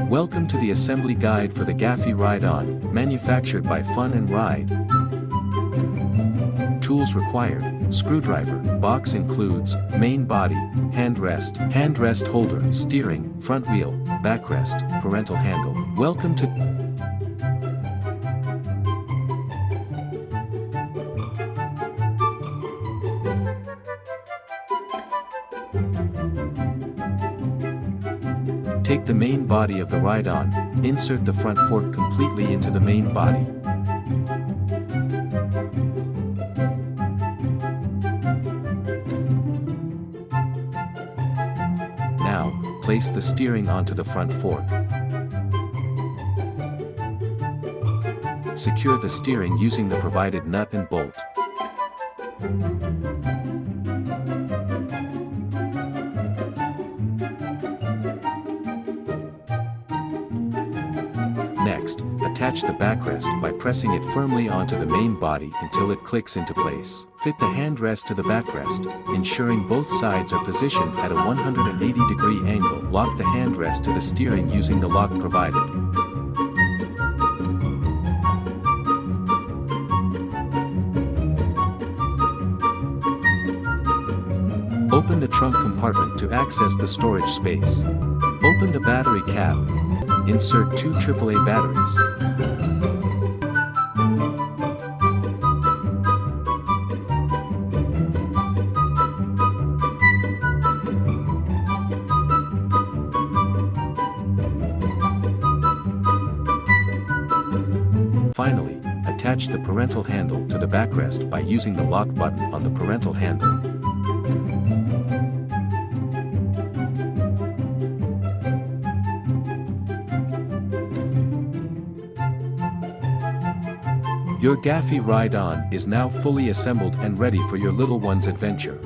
Welcome to the assembly guide for the Gaffy Ride-On, manufactured by Funride. Tools required: screwdriver. Box includes main body, handrest holder, steering, front wheel, backrest, parental handle. Welcome to Take the main body of the ride-on, insert the front fork completely into the main body. Now, place the steering onto the front fork. Secure the steering using the provided nut and bolt. Next, attach the backrest by pressing it firmly onto the main body until it clicks into place. Fit the handrest to the backrest, ensuring both sides are positioned at a 180-degree angle. Lock the handrest to the steering using the lock provided. Open the trunk compartment to access the storage space. Open the battery cap. Insert two AAA batteries. Finally, attach the parental handle to the backrest by using the lock button on the parental handle. Your Gaffy Ride-On is now fully assembled and ready for your little one's adventure.